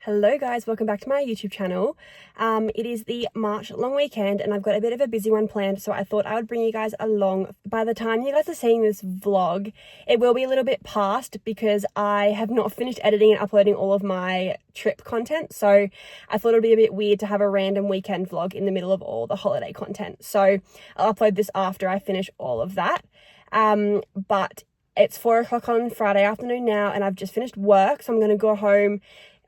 Hello guys, welcome back to my YouTube channel. It is the March long weekend and I've got a bit of a busy one planned, so I thought I would bring you guys along. By the time you guys are seeing this vlog, it will be a little bit past because I have not finished editing and uploading all of my trip content, so I thought it would be a bit weird to have a random weekend vlog in the middle of all the holiday content. So I'll upload this after I finish all of that. But it's 4 o'clock on Friday afternoon now and I've just finished work, so I'm going to go home,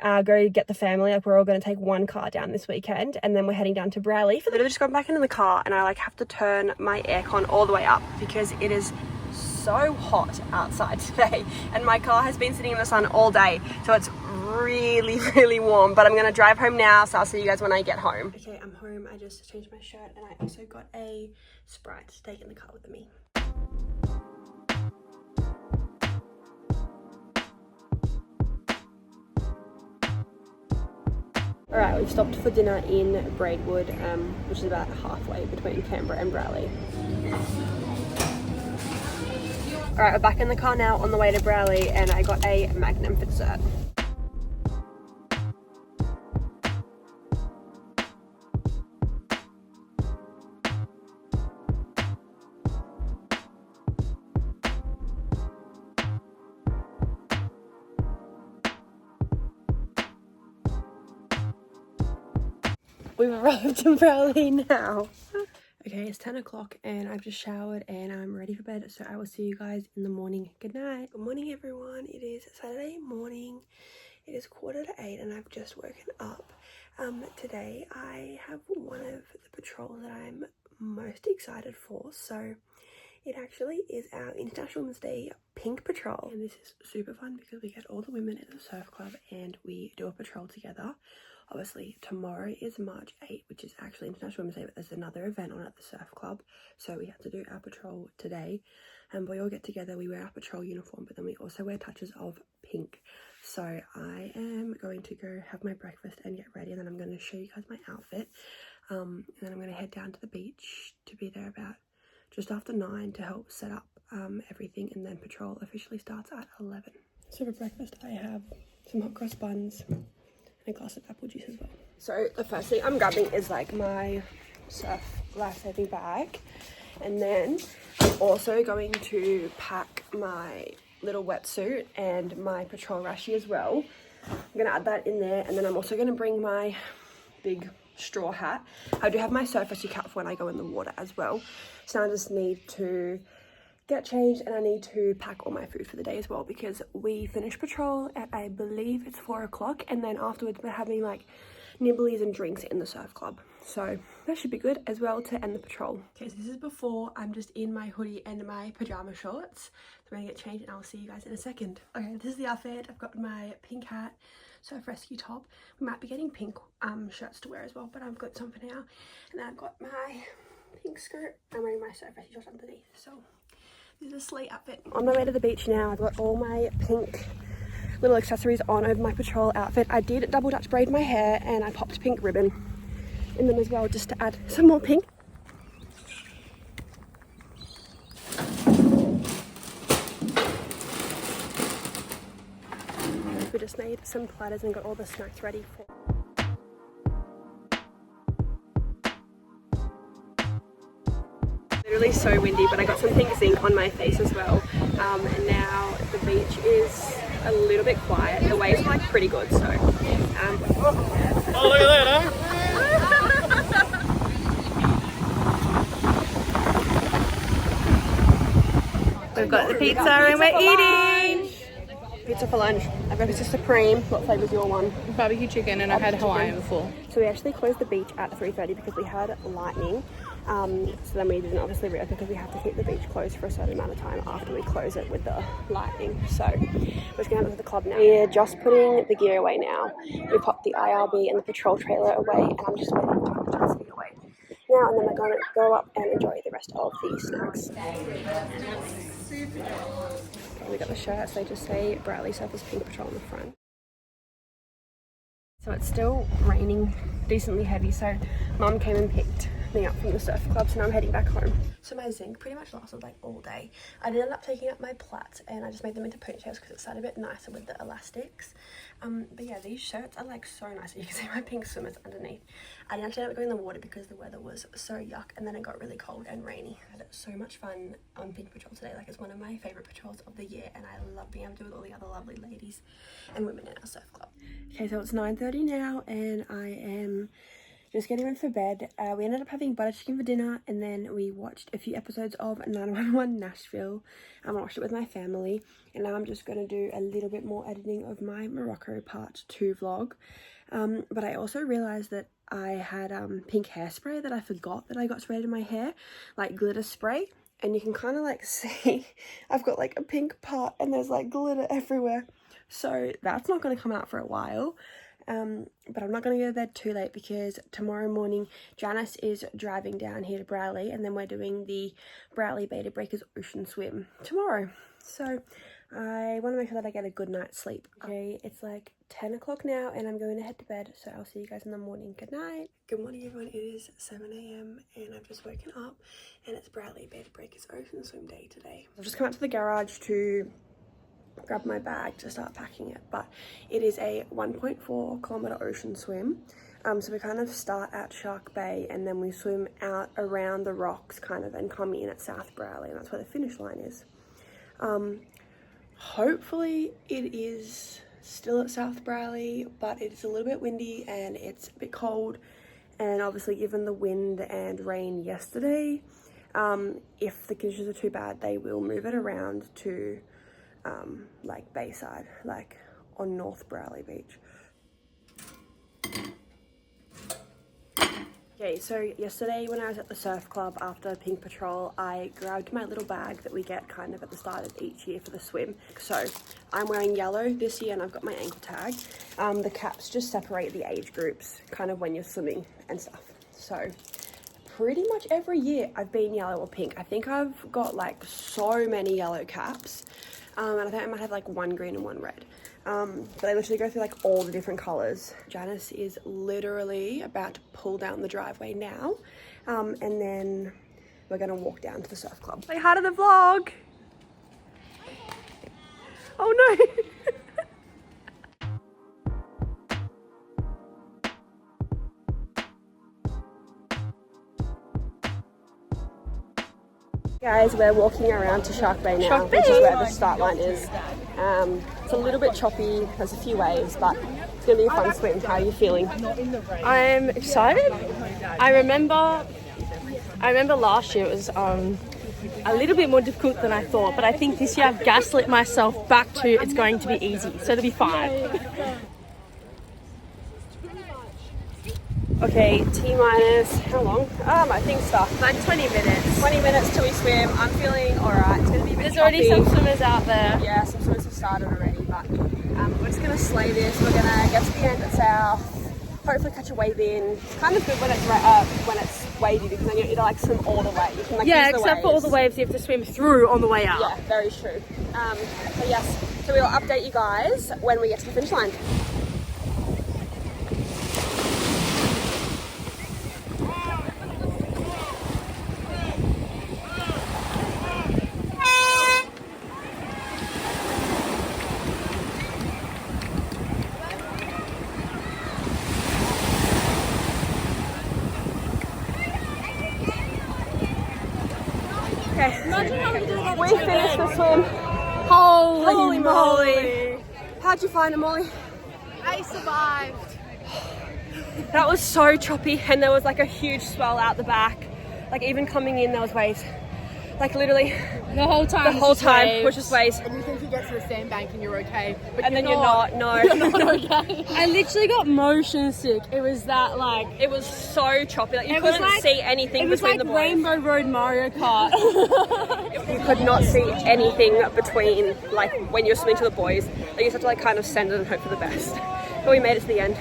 go get the family. Like, we're all going to take one car down this weekend and then we're heading down to Brawley. I literally just got back into the car and I have to turn my aircon all the way up because it is so hot outside today and my car has been sitting in the sun all day, so it's really warm. But I'm going to drive home now, so I'll see you guys when I get home. Okay, I'm home. I just changed my shirt and I also got a Sprite to take in the car with me. Alright, we've stopped for dinner in Braidwood, which is about halfway between Canberra and Brawley. Alright, we're back in the car now on the way to Brawley and I got a Magnum for dessert. We've arrived in Brawley now. Okay, it's 10 o'clock and I've just showered and I'm ready for bed, so I will see you guys in the morning. Good night. Good morning everyone. It is Saturday morning. It is 7:45 and I've just woken up. Today I have one of the patrols that I'm most excited for. So it actually is our International Women's Day Pink Patrol. And this is super fun because we get all the women in the surf club and we do a patrol together. Obviously, tomorrow is March 8th, which is actually International Women's Day, but there's another event on at the surf club. So we have to do our patrol today. And we all get together, we wear our patrol uniform, but then we also wear touches of pink. So I am going to go have my breakfast and get ready, and then I'm going to show you guys my outfit. And then I'm going to head down to the beach to be there about just after 9 to help set up everything, and then patrol officially starts at 11. So for breakfast, I have some hot cross buns, a glass of apple juice as well. So the first thing I'm grabbing is like my surf life-saving bag, and then I'm also going to pack my little wetsuit and my patrol rashie as well. I'm gonna add that in there, and then I'm also gonna bring my big straw hat. I do have my surf rescue cap for when I go in the water as well. So I just need to get changed and I need to pack all my food for the day as well, because we finish patrol at, I believe it's 4 o'clock, and then afterwards we're having like nibblies and drinks in the surf club, so that should be good as well to end the patrol. Okay, so this is before. I'm just in my hoodie and my pajama shorts, so I'm gonna get changed and I'll see you guys in a second. Okay, this is the outfit. I've got my pink hat, surf rescue top. We might be getting pink shirts to wear as well, but I've got some for now. And then I've got my pink skirt. I'm wearing my surf rescue shorts underneath, so this is a sleigh outfit. On my way to the beach now. I've got all my pink little accessories on over my patrol outfit. I did double Dutch braid my hair and I popped pink ribbon in them as well, just to add some more pink. We just made some platters and got all the snacks ready for. Literally so windy, but I got some pink zinc on my face as well, and now the beach is a little bit quiet. The waves are like pretty good, so oh, look at that, huh? We've got the pizza and we're eating pizza for lunch. I've got a Supreme. What flavour's your one? Barbecue chicken, and I had Hawaiian before. So we actually closed the beach at 3:30 because we had lightning. So then we didn't obviously reopen because we have to keep the beach closed for a certain amount of time after we close it with the lightning. So we're just going to head to the club now. We're just putting the gear away now. We popped the IRB and the patrol trailer away, and I'm just waiting for the to get away now, and then we're going to go up and enjoy the rest of the snacks. We got the shirts. They just say Brawley Surfers Pink Patrol on the front. So it's still raining decently heavy, so Mum came and picked me up from the surf club, so now I'm heading back home. So my zinc pretty much lasted like all day. I did end up taking up my plaits and I just made them into ponytails because it sat a bit nicer with the elastics. But yeah, these shirts are like so nice. You can see my pink swimmers underneath. I didn't actually end up going in the water because the weather was so yuck, and then it got really cold and rainy. I had so much fun on Pink Patrol today. Like, it's one of my favourite patrols of the year, and I love being able to do it with all the other lovely ladies and women in our surf club. Okay, so it's 9:30 now and I am just getting ready for bed. We ended up having butter chicken for dinner, and then we watched a few episodes of 911 Nashville. I watched it with my family, and now I'm just going to do a little bit more editing of my Morocco part 2 vlog. But I also realised that I had pink hairspray that I forgot that I got sprayed in my hair, like glitter spray, and you can kind of like see I've got like a pink part and there's like glitter everywhere, so that's not going to come out for a while. But I'm not going to go to bed too late because tomorrow morning Janice is driving down here to Bradley, and then we're doing the Bradley Beta Breakers Ocean Swim tomorrow, so I want to make sure that I get a good night's sleep. Okay, it's like 10 o'clock now and I'm going to head to bed, so I'll see you guys in the morning. Good night. Good morning everyone, it is 7 a.m. and I've just woken up and it's Bradley Beta Breakers Ocean Swim day today. I've just come out to the garage to grab my bag to start packing it, but it is a 1.4 kilometer ocean swim. So we kind of start at Shark Bay and then we swim out around the rocks kind of and come in at South Bradley, and that's where the finish line is. Hopefully it is still at South Bradley, but it's a little bit windy and it's a bit cold, and obviously given the wind and rain yesterday, if the conditions are too bad they will move it around to like Bayside, like on North Bradley Beach. Okay, so yesterday when I was at the surf club after Pink Patrol, I grabbed my little bag that we get kind of at the start of each year for the swim. So I'm wearing yellow this year and I've got my ankle tag. The caps just separate the age groups kind of when you're swimming and stuff. So pretty much every year I've been yellow or pink. I think I've got like so many yellow caps, and I think I might have like one green and one red. But I literally go through like all the different colors. Janice is literally about to pull down the driveway now, and then we're gonna walk down to the surf club. Say hi to the vlog. Oh no. Guys, we're walking around to Shark Bay now, which is where the start line is. It's a little bit choppy, there's a few waves, but it's going to be a fun swim. How are you feeling? I'm excited. I remember last year it was a little bit more difficult than I thought, but I think this year I've gaslit myself back to it's going to be easy, so it'll be fine. Okay, T-minus, how long? My thing's stuck. Like 20 minutes. 20 minutes till we swim. I'm feeling alright. It's going to be a bit There's already choppy. some swimmers out there. Yeah, some swimmers have started already, but we're just going to slay this. We're going to get to the end at South, hopefully catch a wave in. It's kind of good when it's wavy, because then you don't like swim all the way. You can, like, Yeah, use the except for all the waves you have to swim through on the way out. Yeah, very true. But yes, so we'll update you guys when we get to the finish line. We finished the swim. Holy moly. How'd you find it, Molly? I survived. That was so choppy, and there was like a huge swell out the back. Like even coming in, there was waves. Like literally The whole time was just waves. And you think you get to the sandbank and you're okay. But And then you're not, no. You're not okay. I literally got motion sick. It was that like... It was so choppy, like you couldn't see anything between the boys. It was like Rainbow Road Mario Kart. You could not see anything between, like when you're swimming to the boys. Like, you just have to like kind of send it and hope for the best. But we made it to the end.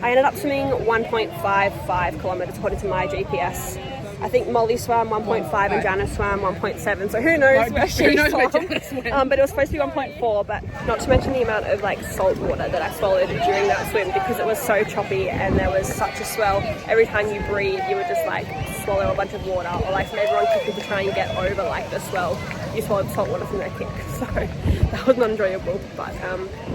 I ended up swimming 1.55 kilometers according to my GPS. I think Molly swam 1.5 and Janice swam 1.7, so who knows where she swam. But it was supposed to be 1.4, but not to mention the amount of like salt water that I swallowed during that swim because it was so choppy and there was such a swell. Every time you breathe, you would just like swallow a bunch of water, or like maybe everyone quickly to try and get over like the swell, you swallowed salt water from their kick. So that was not enjoyable, but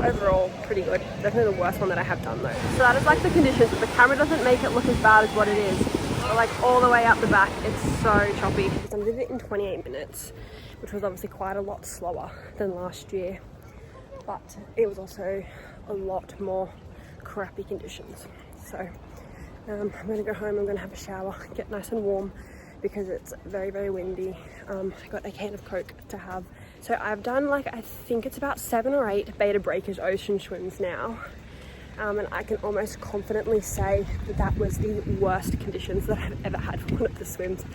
overall pretty good. Definitely the worst one that I have done though. So that is like the conditions. The camera doesn't make it look as bad as what it is. But like all the way up the back, it's so choppy. I did it in 28 minutes, which was obviously quite a lot slower than last year, but it was also a lot more crappy conditions. So I'm gonna go home, I'm gonna have a shower, get nice and warm because it's very, very windy. I got a can of Coke to have. So I've done like, I think it's about 7 or 8 Beta Breakers ocean swims now. And I can almost confidently say that that was the worst conditions that I've ever had for one of the swims.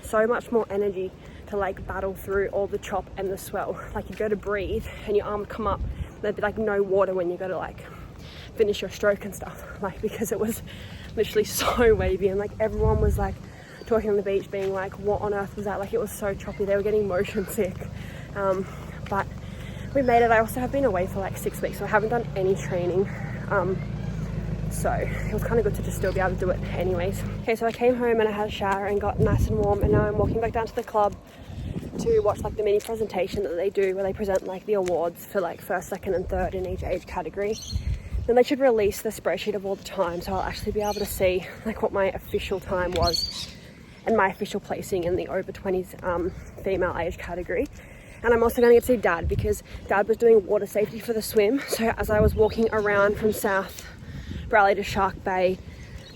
So much more energy to like battle through all the chop and the swell. Like you go to breathe and your arm would come up, there'd be like no water when you go to like finish your stroke and stuff, like because it was literally so wavy, and like everyone was like talking on the beach being like, what on earth was that? Like it was so choppy, they were getting motion sick. But we made it. I also have been away for like 6 weeks, so I haven't done any training. So it was kind of good to just still be able to do it anyways. Okay, so I came home and I had a shower and got nice and warm, and now I'm walking back down to the club to watch like the mini presentation that they do where they present like the awards for like first, second and third in each age category. Then they should release the spreadsheet of all the time, so I'll actually be able to see like what my official time was and my official placing in the over 20s female age category. And I'm also going to get to see Dad because Dad was doing water safety for the swim. So as I was walking around from South Raleigh to Shark Bay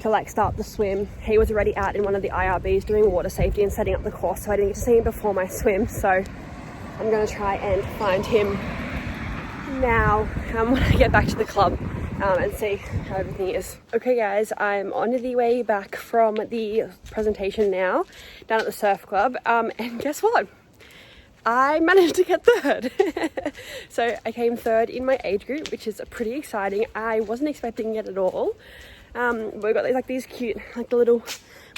to like start the swim, he was already out in one of the IRBs doing water safety and setting up the course. So I didn't get to see him before my swim. So I'm going to try and find him now when I get back to the club and see how everything is. Okay guys, I'm on the way back from the presentation now down at the surf club. And guess what? I managed to get third. So I came third in my age group, which is pretty exciting. I wasn't expecting it at all. We got like these cute, like the little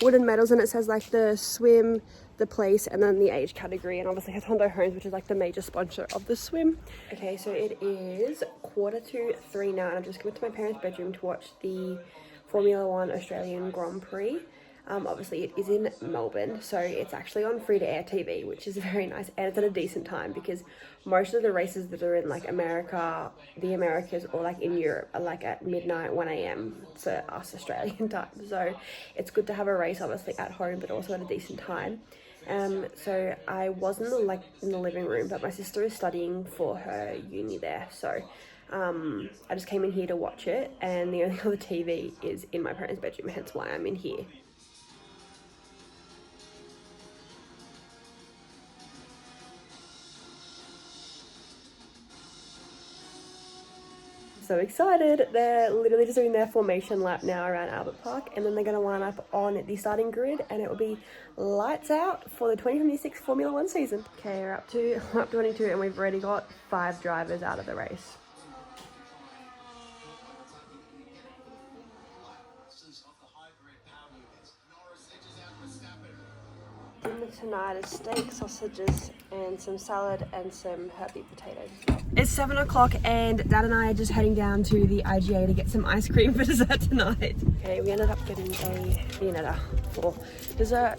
wooden medals, and it says like the swim, the place, and then the age category, and obviously Hondo Homes, which is like the major sponsor of the swim. Okay, so it is 2:45 now, and I've just come to my parents' bedroom to watch the Formula One Australian Grand Prix. Obviously it is in Melbourne, so it's actually on free-to-air TV, which is very nice, and it's at a decent time because most of the races that are in like America, the Americas, or like in Europe are like at midnight, 1 a.m. for us Australian time. So it's good to have a race obviously at home, but also at a decent time. So I wasn't like in the living room, but my sister is studying for her uni there, so I just came in here to watch it, and the only other TV is in my parents' bedroom, hence why I'm in here. So excited. They're literally just doing their formation lap now around Albert Park, and then they're going to line up on the starting grid, and it will be lights out for the 2026 Formula One season. Okay, we're up to lap 22, and we've already got 5 drivers out of the race. Dinner tonight is steak, sausages, and some salad and some herby potatoes. It's 7 o'clock and Dad and I are just heading down to the IGA to get some ice cream for dessert tonight. Okay, we ended up getting a Viennetta for dessert.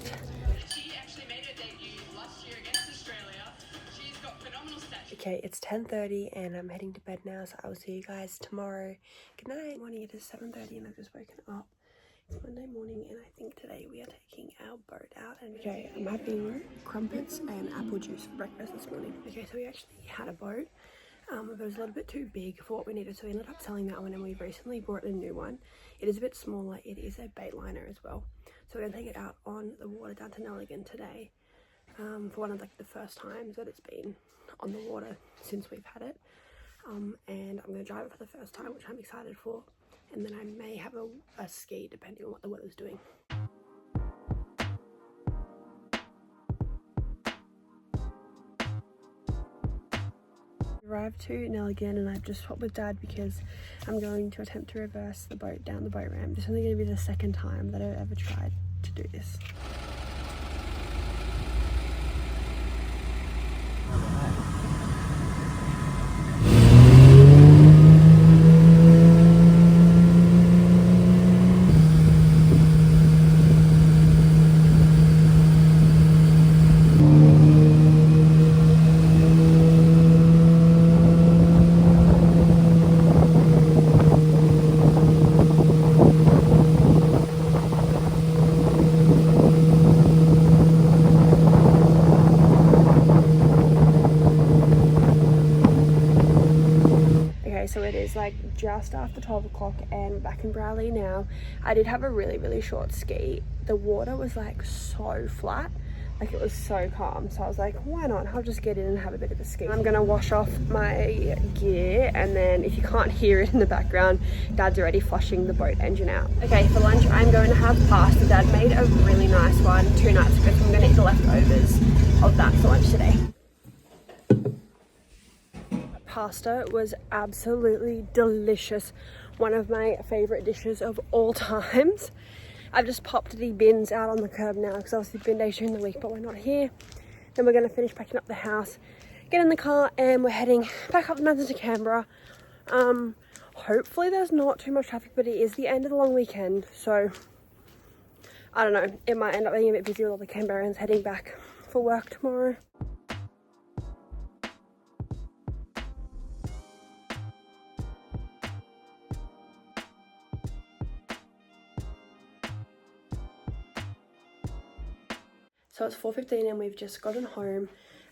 She actually made her debut last year against Australia. She's got phenomenal stats. Okay, it's 10:30 and I'm heading to bed now, so I will see you guys tomorrow. Good night. Morning, it is 7:30 and I've just woken up. It's Monday morning, and I think today we are taking our boat out. And okay, I'm having crumpets and apple juice for breakfast this morning. Okay, so we actually had a boat, but it was a little bit too big for what we needed, so we ended up selling that one, and we've recently bought a new one. It is a bit smaller. It is a bait liner as well, so we're gonna take it out on the water down to Nelligan today, for one of like the first times that it's been on the water since we've had it, and I'm gonna drive it for the first time, which I'm excited for. And then I may have a ski depending on what the weather's doing. Arrived to Nelligan, and I've just swapped with Dad because I'm going to attempt to reverse the boat down the boat ramp. This is only going to be the second time that I've ever tried to do this. just after 12 o'clock and we're back in Brawley now. I did have a really short ski. The water was like so flat, like it was so calm, so I was like, why not, I'll just get in and have a bit of a ski. I'm gonna wash off my gear, and then if you can't hear it in the background, Dad's already flushing the boat engine out. Okay, for lunch I'm going to have pasta. Dad made a really nice one 2 nights ago, so I'm gonna eat the leftovers of that for lunch today. Pasta was absolutely delicious. One of my favorite dishes of all times. I've just popped the bins out on the curb now because obviously bin days during the week, but we're not here. Then we're going to finish packing up the house, get in the car, and we're heading back up the mountains to Canberra. Hopefully there's not too much traffic, but it is the end of the long weekend, so I don't know, it might end up being a bit busy with all the Canberrans heading back for work tomorrow. So it's 4:15 and we've just gotten home.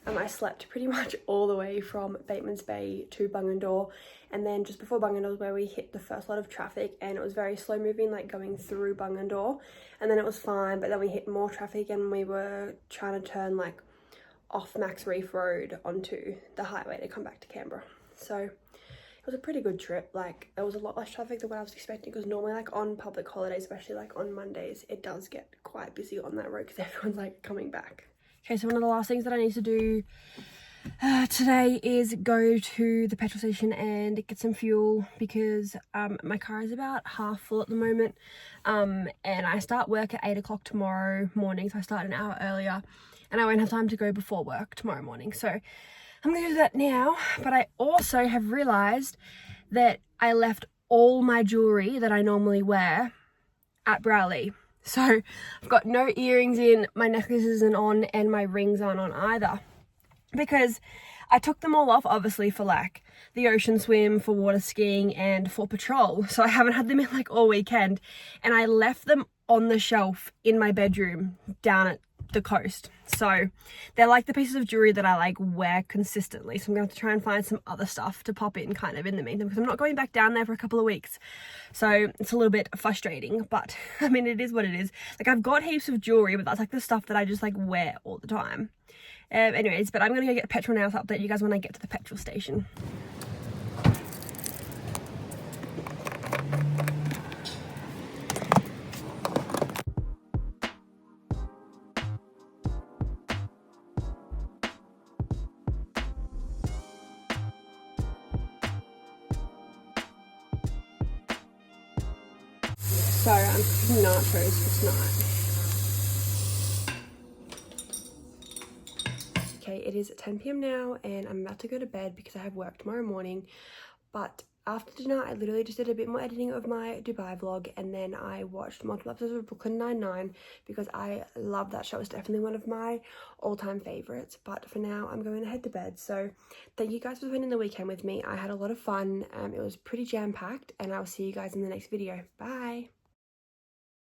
I slept pretty much all the way from Bateman's Bay to Bungendore, and then just before Bungendore is where we hit the first lot of traffic, and it was very slow moving, like going through Bungendore, and then it was fine, but then we hit more traffic and we were trying to turn like off Max Reef Road onto the highway to come back to Canberra. So it was a pretty good trip. Like there was a lot less traffic than what I was expecting, because normally like on public holidays, especially like on Mondays, it does get quite busy on that road because everyone's like coming back. Okay, so one of the last things that I need to do today is go to the petrol station and get some fuel, because my car is about half full at the moment, and I start work at 8 o'clock tomorrow morning, so I start an hour earlier and I won't have time to go before work tomorrow morning. So I'm going to do that now, but I also have realised that I left all my jewellery that I normally wear at Brawley. So I've got no earrings in, my necklace isn't on, and my rings aren't on either. Because I took them all off, obviously, for like the ocean swim, for water skiing, and for patrol. So I haven't had them in like all weekend. And I left them on the shelf in my bedroom down at the coast. So they're like the pieces of jewelry that I like wear consistently. So I'm going to have to try and find some other stuff to pop in kind of in the meantime, because I'm not going back down there for a couple of weeks. So it's a little bit frustrating, but I mean, it is what it is. Like I've got heaps of jewelry, but that's like the stuff that I just like wear all the time. Anyways, but I'm going to go get petrol now to update you guys when I get to the petrol station. Sorry, I'm cooking nachos for tonight. Okay, it is 10 p.m. now and I'm about to go to bed because I have work tomorrow morning. But after dinner, I literally just did a bit more editing of my Dubai vlog, and then I watched multiple episodes of Brooklyn Nine-Nine because I love that show. It's definitely one of my all-time favorites. But for now, I'm going to head to bed. So thank you guys for spending the weekend with me. I had a lot of fun. It was pretty jam-packed, and I'll see you guys in the next video. Bye!